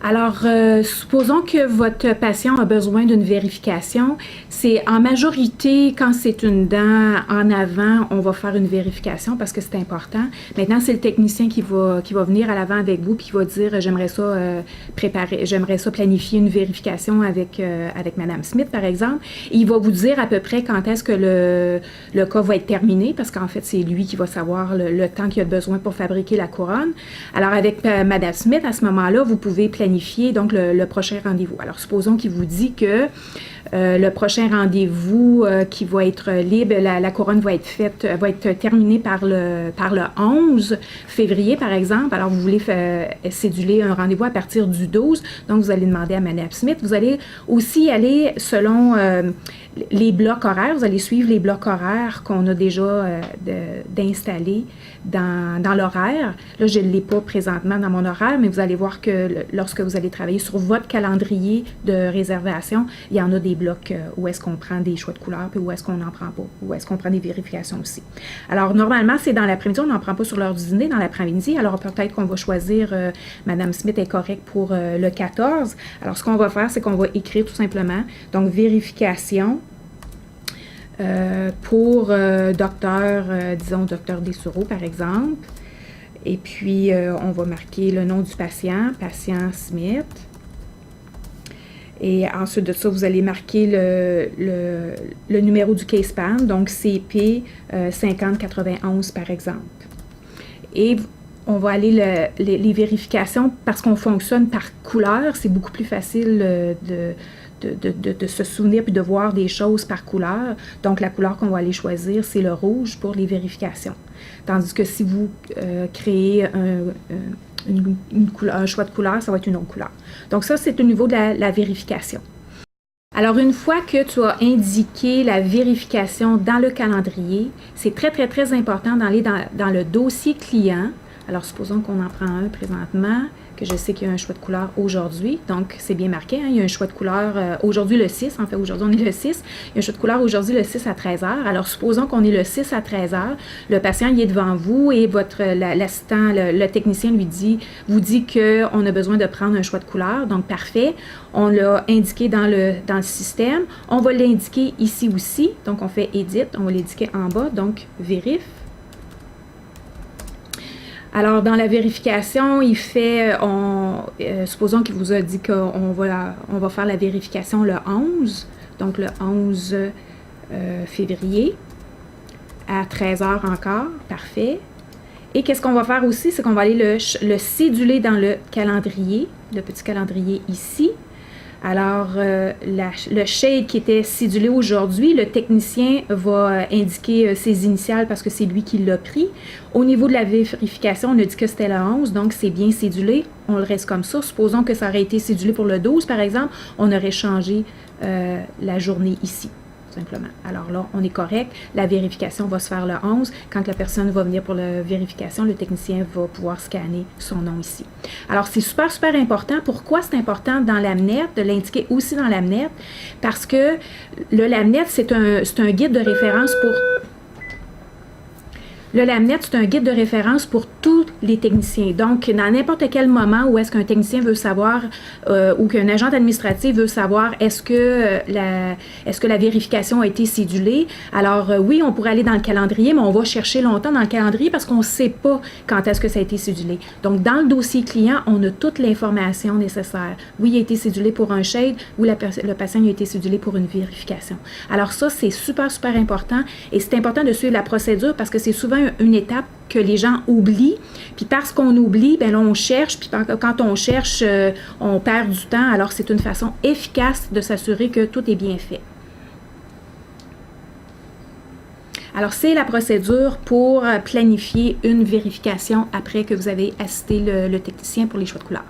Alors, supposons que votre patient a besoin d'une vérification. C'est en majorité, quand c'est une dent en avant, on va faire une vérification parce que c'est important. Maintenant, c'est le technicien qui va venir à l'avant avec vous puis qui va dire j'aimerais ça j'aimerais ça planifier une vérification avec Madame Smith, par exemple. Et il va vous dire à peu près quand est-ce que le cas va être terminé parce qu'en fait, c'est lui qui va savoir le temps qu'il a besoin pour fabriquer la couronne. Alors, avec Madame Smith, à ce moment-là, vous pouvez planifier donc le prochain rendez-vous. Alors, supposons qu'il vous dit que le prochain rendez-vous qui va être libre, la couronne va être terminée par le 11 février, par exemple. Alors, vous voulez céduler un rendez-vous à partir du 12. Donc, vous allez demander à Madame Smith. Vous allez aussi aller selon les blocs horaires. Vous allez suivre les blocs horaires qu'on a déjà d'installer dans l'horaire. Là, je ne l'ai pas présentement dans mon horaire, mais vous allez voir que lorsque vous allez travailler sur votre calendrier de réservation, il y en a des blocs où est-ce qu'on prend des choix de couleurs, puis où est-ce qu'on n'en prend pas, où est-ce qu'on prend des vérifications aussi. Alors, normalement, c'est dans l'après-midi, on n'en prend pas sur l'heure du dîner, dans l'après-midi, alors peut-être qu'on va choisir, Madame Smith est correcte pour le 14. Alors, ce qu'on va faire, c'est qu'on va écrire tout simplement, donc, vérification pour docteur, disons, docteur Dessureau, par exemple. Et puis, on va marquer le nom du patient, patient Smith. Et ensuite de ça, vous allez marquer le numéro du case pan, donc CP 5091 par exemple. Et on va aller les vérifications, parce qu'on fonctionne par couleur, c'est beaucoup plus facile de se souvenir puis de voir des choses par couleur. Donc, la couleur qu'on va aller choisir, c'est le rouge pour les vérifications. Tandis que si vous créez un choix de couleur, ça va être une autre couleur. Donc ça, c'est au niveau de la vérification. Alors, une fois que tu as indiqué la vérification dans le calendrier, c'est très, très, très important d'aller dans le dossier client. Alors, supposons qu'on en prend un présentement, que je sais qu'il y a un choix de couleur aujourd'hui. Donc, c'est bien marqué, hein, il y a un choix de couleur aujourd'hui le 6. En fait, aujourd'hui, on est le 6. Il y a un choix de couleur aujourd'hui le 6 à 13h. Alors, supposons qu'on est le 6 à 13h. Le patient, il est devant vous et l'assistant, le technicien vous dit qu'on a besoin de prendre un choix de couleur. Donc, parfait. On l'a indiqué dans le système. On va l'indiquer ici aussi. Donc, on fait « Edit ». On va l'indiquer en bas. Donc, « Vérifie ». Alors, dans la vérification, il fait, supposons qu'il vous a dit qu'on va faire la vérification le 11, donc le 11 février, à 13h encore, parfait. Et qu'est-ce qu'on va faire aussi, c'est qu'on va aller le céduler dans le calendrier, le petit calendrier ici. Alors, le shade qui était cédulé aujourd'hui, le technicien va indiquer ses initiales parce que c'est lui qui l'a pris. Au niveau de la vérification, on a dit que c'était le 11, donc c'est bien cédulé. On le reste comme ça. Supposons que ça aurait été cédulé pour le 12, par exemple, on aurait changé la journée ici. Simplement. Alors là, on est correct. La vérification va se faire le 11. Quand la personne va venir pour la vérification, le technicien va pouvoir scanner son nom ici. Alors, c'est super, super important. Pourquoi c'est important dans l'AMNET, de l'indiquer aussi dans l'AMNET? Parce que le LAMNET, c'est un guide de référence pour... Le LAMNET, c'est un guide de référence pour tous les techniciens. Donc, dans n'importe quel moment où est-ce qu'un technicien veut savoir ou qu'un agent administratif veut savoir est-ce que la vérification a été cédulée, alors oui, on pourrait aller dans le calendrier, mais on va chercher longtemps dans le calendrier parce qu'on ne sait pas quand est-ce que ça a été cédulé. Donc, dans le dossier client, on a toute l'information nécessaire. Oui, il a été cédulé pour un shade, oui, le patient a été cédulé pour une vérification. Alors ça, c'est super, super important et c'est important de suivre la procédure parce que c'est souvent une étape que les gens oublient. Puis parce qu'on oublie, bien là, on cherche. Puis quand on cherche, on perd du temps. Alors, c'est une façon efficace de s'assurer que tout est bien fait. Alors, c'est la procédure pour planifier une vérification après que vous avez assisté le technicien pour les choix de couleur.